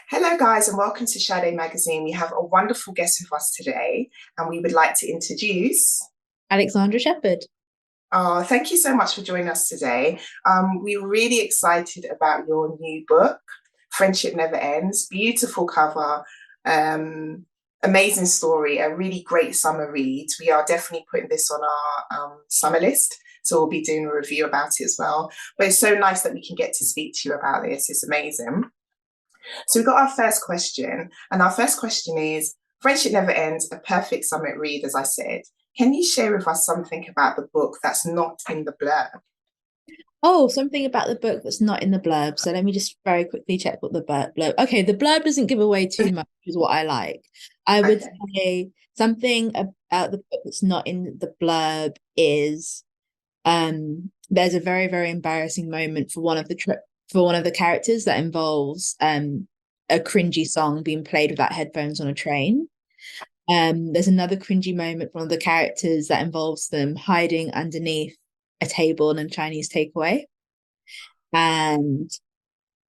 Hello, guys, and welcome to Sadé magazine. We have a wonderful guest with us today, and we would like to introduce. Alexandra Sheppard. Thank you so much for joining us today. We're really excited about your new book, Friendship Never Ends. Beautiful cover, amazing story, a really great summer read. We are definitely putting this on our summer list. So we'll be doing a review about it as well. But it's so nice that we can get to speak to you about this. It's amazing. So we got our first question, and our first question is Friendship Never Ends, a perfect summit read, as I said. Can you share with us something about the book that's not in the blurb? Oh, something about the book that's not in the blurb. So let me just very quickly check what the blurb. Okay, the blurb doesn't give away too much, which is what I like. I would Okay. say something about the book that's not in the blurb is there's a very, very embarrassing moment for one of the characters that involves a cringy song being played without headphones on a train. There's another cringy moment for one of the characters that involves them hiding underneath a table in a Chinese takeaway. And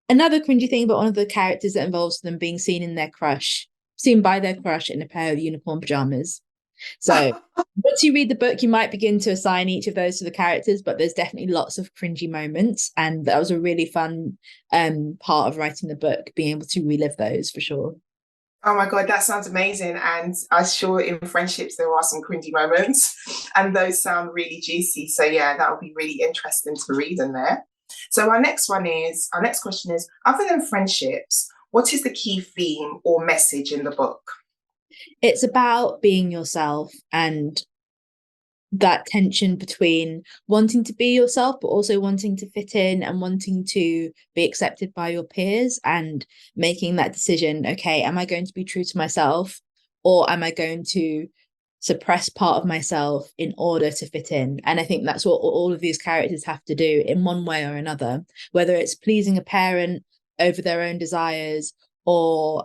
another cringy thing about one of the characters that involves them being seen by their crush in a pair of unicorn pajamas. So once you read the book, you might begin to assign each of those to the characters, but there's definitely lots of cringy moments. And that was a really fun part of writing the book, being able to relive those for sure. Oh my God, that sounds amazing. And I'm sure in friendships there are some cringy moments, and those sound really juicy. So yeah, that would be really interesting to read in there. So our next question is, other than friendships, what is the key theme or message in the book? It's about being yourself and that tension between wanting to be yourself but also wanting to fit in and wanting to be accepted by your peers and making that decision. Okay, am I going to be true to myself, or am I going to suppress part of myself in order to fit in? And I think that's what all of these characters have to do in one way or another, whether it's pleasing a parent over their own desires, or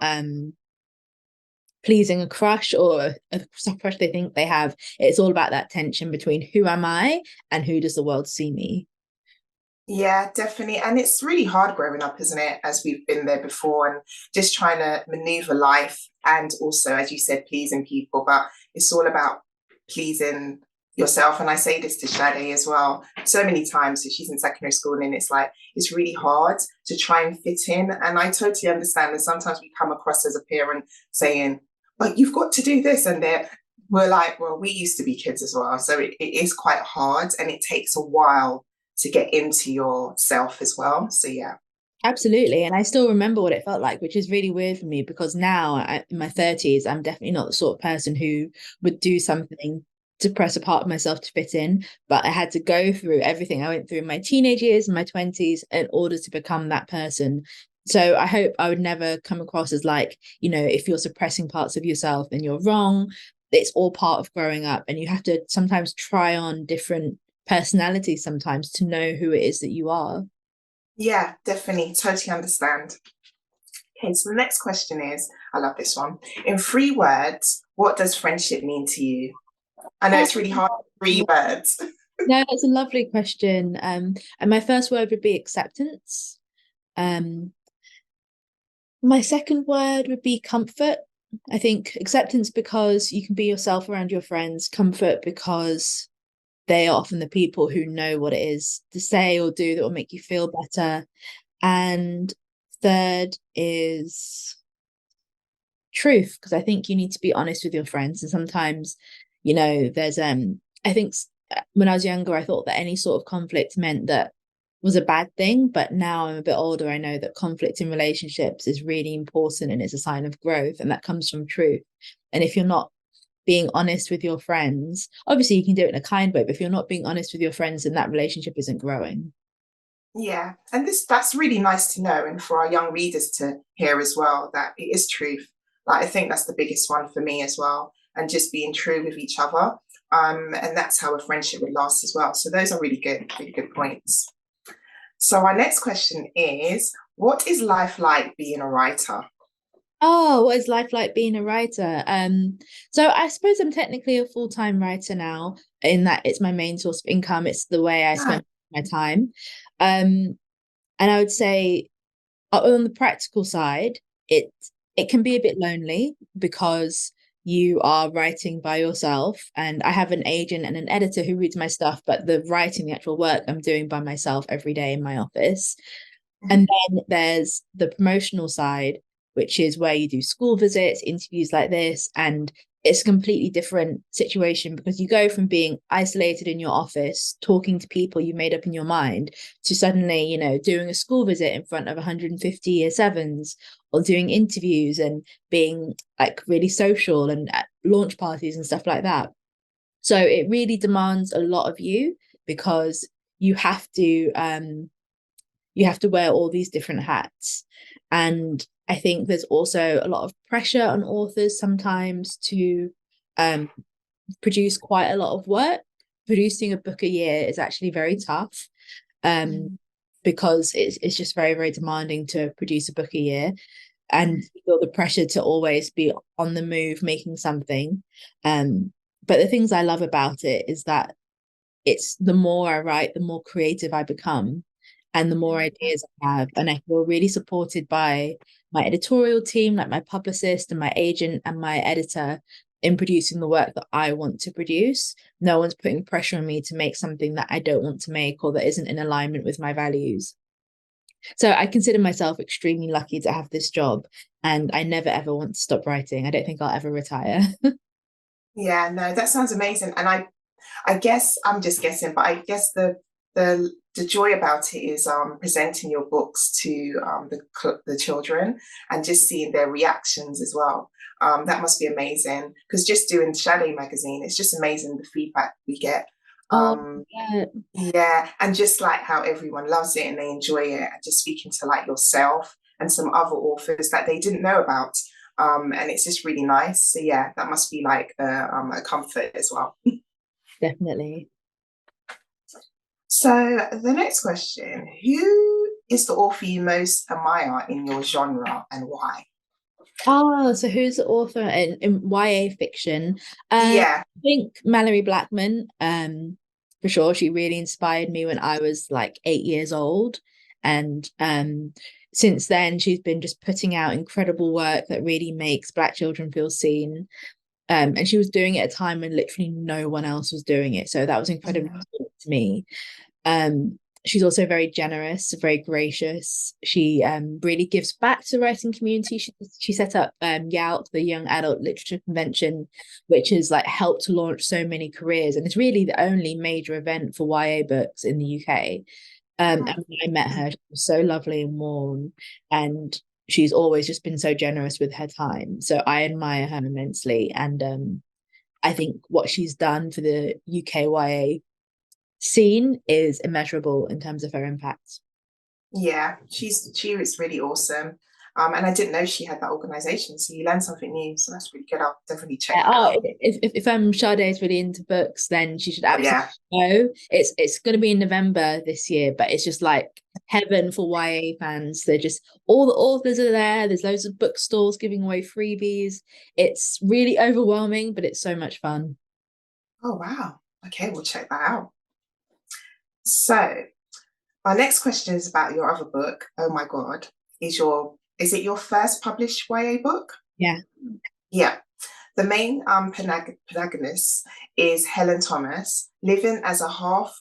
pleasing a crush or a crush they think they have. It's all about that tension between who am I and who does the world see me. Yeah, definitely. And it's really hard growing up, isn't it? As we've been there before and just trying to maneuver life and also, as you said, pleasing people. But it's all about pleasing yourself. And I say this to Shade as well so many times that she's in secondary school and it's like, it's really hard to try and fit in. And I totally understand that sometimes we come across as a parent saying, but you've got to do this. And we're like, well, we used to be kids as well. So it is quite hard and it takes a while to get into yourself as well. So yeah. Absolutely. And I still remember what it felt like, which is really weird for me because now in my 30s, I'm definitely not the sort of person who would do something to press a part of myself to fit in. But I had to go through everything I went through in my teenage years and my 20s in order to become that person. So I hope I would never come across as like, if you're suppressing parts of yourself, then you're wrong. It's all part of growing up. And you have to sometimes try on different personalities sometimes to know who it is that you are. Yeah, definitely. Totally understand. Okay, so the next question is, I love this one. In 3 words, what does friendship mean to you? I know it's really hard. 3 words. No, that's a lovely question. And my first word would be acceptance. Um, my second word would be comfort. I think acceptance because you can be yourself around your friends, comfort because they are often the people who know what it is to say or do that will make you feel better. And third is truth, because I think you need to be honest with your friends. And sometimes, there's I think when I was younger, I thought that any sort of conflict meant that was a bad thing. But now I'm a bit older, I know that conflict in relationships is really important and it's a sign of growth, and that comes from truth. And if you're not being honest with your friends, obviously you can do it in a kind way, but if you're not being honest with your friends, then that relationship isn't growing. Yeah, and that's really nice to know, and for our young readers to hear as well that it is truth. Like I think that's the biggest one for me as well, and just being true with each other. And that's how a friendship would last as well. So those are really good points. So our next question is, what is life like being a writer? Oh, what is life like being a writer? So I suppose I'm technically a full-time writer now, in that it's my main source of income. It's the way I Ah, spend my time. And I would say on the practical side, it it can be a bit lonely because you are writing by yourself, and I have an agent and an editor who reads my stuff, but the writing, the actual work, I'm doing by myself every day in my office. And then there's the promotional side, which is where you do school visits, interviews like this, and it's a completely different situation because you go from being isolated in your office, talking to people you made up in your mind, to suddenly, doing a school visit in front of 150 year sevens, or doing interviews and being like really social and at launch parties and stuff like that. So it really demands a lot of you because you have to wear all these different hats. And I think there's also a lot of pressure on authors sometimes to produce quite a lot of work. Producing a book a year is actually very tough, because it's just very, very demanding to produce a book a year. And you feel the pressure to always be on the move making something. But the things I love about it is that it's the more I write, the more creative I become and the more ideas I have. And I feel really supported by my editorial team, like my publicist and my agent and my editor, in producing the work that I want to produce. No one's putting pressure on me to make something that I don't want to make or that isn't in alignment with my values. So I consider myself extremely lucky to have this job, and I never ever want to stop writing. I don't think I'll ever retire. Yeah, no, that sounds amazing. And I guess I'm just guessing, but I guess the joy about it is presenting your books to the children and just seeing their reactions as well. That must be amazing because just doing Sadé magazine, it's just amazing the feedback we get. Yeah. Yeah, and just like how everyone loves it and they enjoy it, and just speaking to like yourself and some other authors that they didn't know about. And it's just really nice. So yeah, that must be like a comfort as well. Definitely. So the next question, who is the author you most admire in your genre and why? Oh, so who's the author in YA fiction? Yeah. I think Mallory Blackman, for sure. She really inspired me when I was like 8 years old. And since then, she's been just putting out incredible work that really makes Black children feel seen. And she was doing it at a time when literally no one else was doing it. So that was incredibly important to me. She's also very generous, very gracious. She really gives back to the writing community. She set up YALC, the Young Adult Literature Convention, which has like helped to launch so many careers, and it's really the only major event for YA books in the UK. And when I met her, she was so lovely and warm, and she's always just been so generous with her time. So I admire her immensely, and I think what she's done for the UK YA scene is immeasurable in terms of her impact. Yeah, she was really awesome. And I didn't know she had that organization. So you learn something new. So that's really good. I'll definitely check that Oh, out. if Sade is really into books, then she should Oh, absolutely yeah. go. It's going to be in November this year, but it's just like heaven for YA fans. They're just all the authors are there. There's loads of bookstores giving away freebies. It's really overwhelming, but it's so much fun. Oh, wow. Okay, we'll check that out. So our next question is about your other book. Oh my God. Is it your first published YA book? Yeah. Yeah. The main protagonist is Helen Thomas, living as a half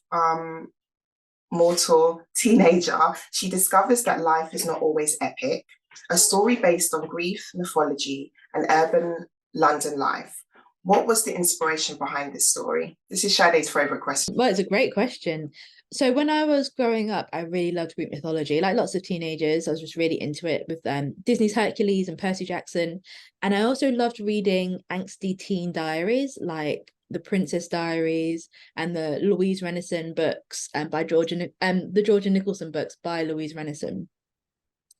mortal teenager. She discovers that life is not always epic, a story based on grief, mythology, and urban London life. What was the inspiration behind this story? This is Sade's favorite question. Well, it's a great question. So when I was growing up, I really loved Greek mythology. Like lots of teenagers, I was just really into it with Disney's Hercules and Percy Jackson. And I also loved reading angsty teen diaries like the Princess Diaries and the Louise Renison books by the Georgia Nicholson books by Louise Renison.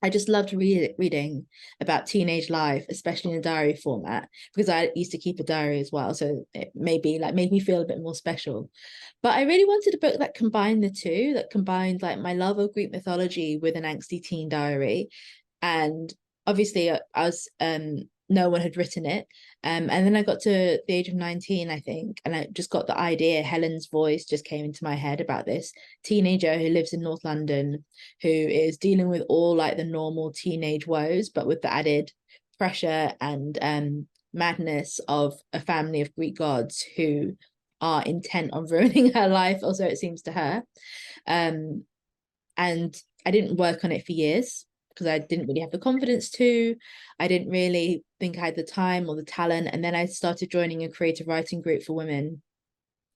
I just loved reading about teenage life, especially in a diary format, because I used to keep a diary as well. So it made me feel a bit more special. But I really wanted a book that combined the two, that combined like my love of Greek mythology with an angsty teen diary. And obviously I was no one had written it. And then I got to the age of 19, I think, and I just got the idea. Helen's voice just came into my head about this teenager who lives in North London, who is dealing with all like the normal teenage woes, but with the added pressure and madness of a family of Greek gods who are intent on ruining her life, or so it seems to her. And I didn't work on it for years because I didn't really have the confidence to. I didn't really think I had the time or the talent. And then I started joining a creative writing group for women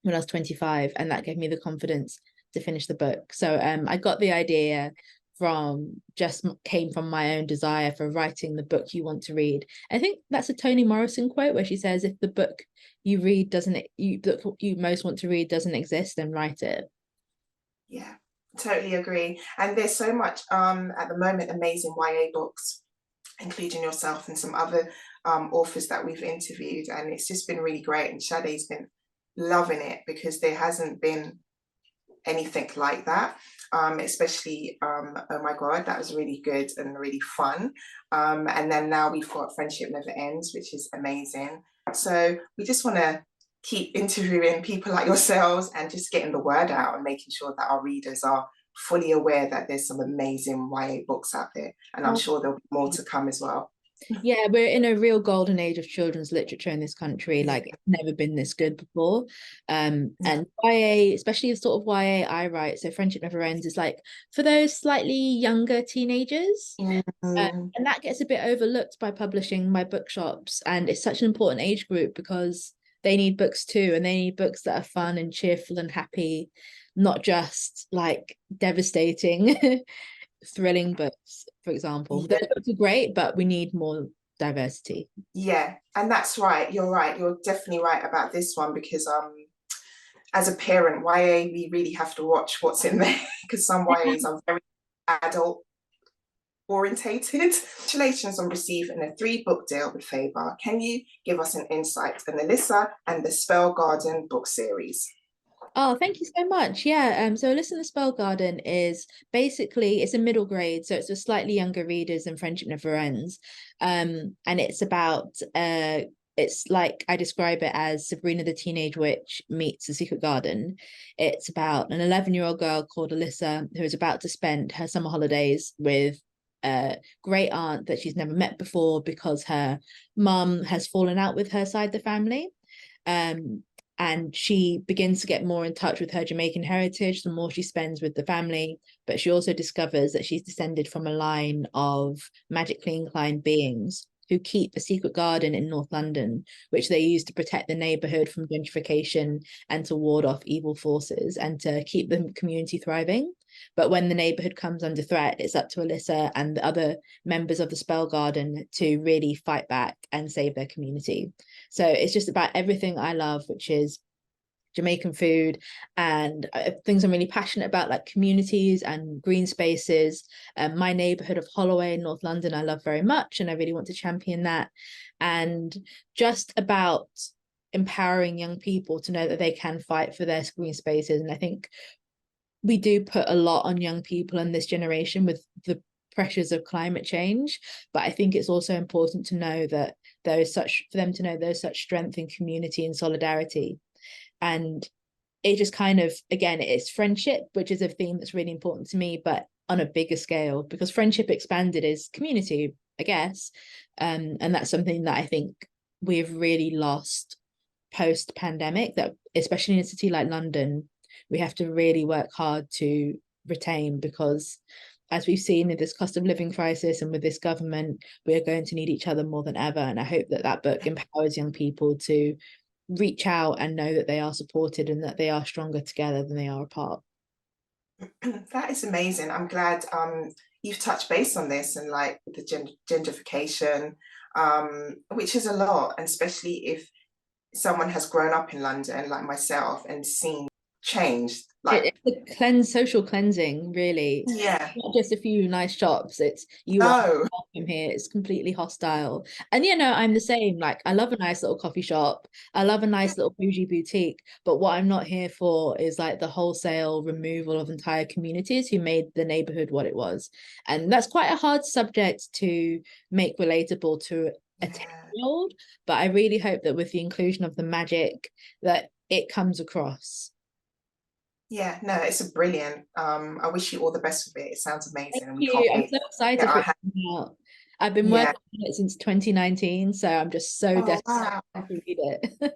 when I was 25, and that gave me the confidence to finish the book. So I got the idea came from my own desire for writing the book you want to read. I think that's a Toni Morrison quote where she says, if the book you read you most want to read doesn't exist, then write it. Yeah, totally agree. And there's so much at the moment amazing YA books, including yourself and some other authors that we've interviewed, and it's just been really great. And Sadé's been loving it because there hasn't been anything like that. Especially oh my god, that was really good and really fun. And then now we've got Friendship Never Ends, which is amazing. So we just want to keep interviewing people like yourselves and just getting the word out and making sure that our readers are fully aware that there's some amazing YA books out there, and I'm sure there'll be more to come as well. Yeah, we're in a real golden age of children's literature in this country. Like, it's never been this good before. And YA, especially the sort of YA I write, so Friendship Never Ends, is like for those slightly younger teenagers. And that gets a bit overlooked by publishing, by bookshops. And it's such an important age group because they need books too, and they need books that are fun and cheerful and happy, not just like devastating thrilling books, for example. Those books are great, but we need more diversity. Yeah, and that's right. You're definitely right about this one, because as a parent, YA, we really have to watch what's in there because some YAs are very adult orientated. Congratulations on receiving a 3-book deal with Faber. Can you give us an insight on Alyssa and the Spell Garden book series? Oh, thank you so much. Yeah, so Alyssa in the Spell Garden is basically, it's a middle grade, so it's for slightly younger readers than Friendship Never Ends. And it's about it's like I describe it as Sabrina the Teenage Witch meets The Secret Garden. It's about an 11-year-old girl called Alyssa who is about to spend her summer holidays with a great aunt that she's never met before because her mum has fallen out with her side of the family. And she begins to get more in touch with her Jamaican heritage the more she spends with the family. But she also discovers that she's descended from a line of magically inclined beings who keep a secret garden in North London, which they use to protect the neighborhood from gentrification and to ward off evil forces and to keep the community thriving. But when the neighborhood comes under threat, it's up to Alyssa and the other members of the Spell Garden to really fight back and save their community. So it's just about everything I love, which is Jamaican food and things I'm really passionate about, like communities and green spaces. My neighborhood of Holloway, North London, I love very much, and I really want to champion that. And just about empowering young people to know that they can fight for their green spaces. And I think we do put a lot on young people in this generation with the pressures of climate change, but I think it's also important to know that there's such strength in community and solidarity. And it just kind of, again, it's friendship, which is a theme that's really important to me, but on a bigger scale, because friendship expanded is community, I guess. And that's something that I think we've really lost post-pandemic, that especially in a city like London, we have to really work hard to retain, because as we've seen in this cost of living crisis and with this government, we are going to need each other more than ever. And I hope that that book empowers young people to reach out and know that they are supported and that they are stronger together than they are apart. That is amazing. I'm glad you've touched base on this, and like the gentrification, which is a lot, and especially if someone has grown up in London like myself and seen changed. Like, It's a social cleansing, really. yeah, Not just a few nice shops. It's you are no, welcome here. It's completely hostile. And I'm the same. Like, I love a nice little coffee shop. I love a nice little bougie boutique. But what I'm not here for is like the wholesale removal of entire communities who made the neighborhood what it was. And that's quite a hard subject to make relatable to a yeah. 10-year-old. But I really hope that with the inclusion of the magic, that it comes across. Yeah, no, it's a brilliant. I wish you all the best with it. It sounds amazing, Thank and we can't you. I'm wait so to get excited for our it hands. to come out. I've been Yeah. working on it since 2019, so I'm just so Oh desperate wow. to read it.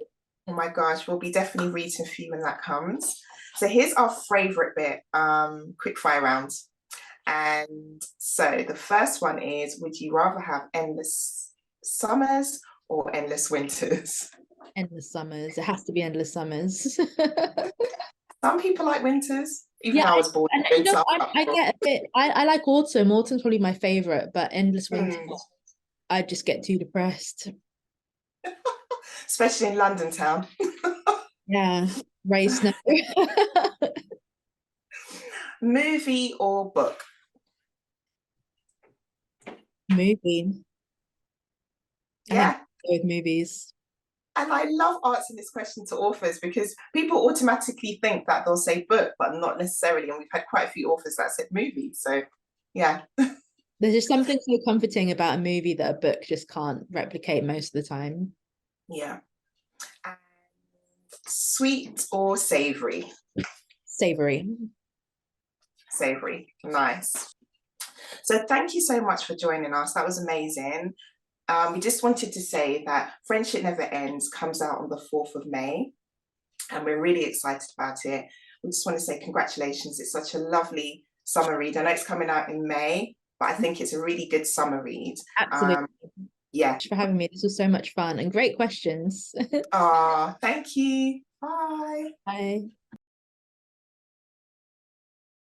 Oh my gosh, we'll be definitely reading for you when that comes. So here's our favorite bit, quick fire round. And so the first one is, would you rather have endless summers or endless winters? Endless summers. It has to be endless summers. Some people like winters, even Yeah, though I was born and in winter. I get a bit. I like autumn. Autumn's probably my favorite, but endless winter, Mm, I just get too depressed. especially in London town. Yeah, race no. Movie or book? Movie. I think Yeah. I'll go with movies. And I love asking this question to authors because people automatically think that they'll say book, but not necessarily. And we've had quite a few authors that said movie. So yeah, There's just something so comforting about a movie that a book just can't replicate most of the time. yeah. And sweet or savory? Savory. Savory. Nice. So thank you so much for joining us. That was amazing. We just wanted to say that Friendship Never Ends comes out on the 4th of May, and we're really excited about it. We just want to say congratulations. It's such a lovely summer read. I know it's coming out in May, but I think it's a really good summer read. Absolutely. Yeah. Thanks for having me. This was so much fun and great questions. Thank you. Bye. Bye.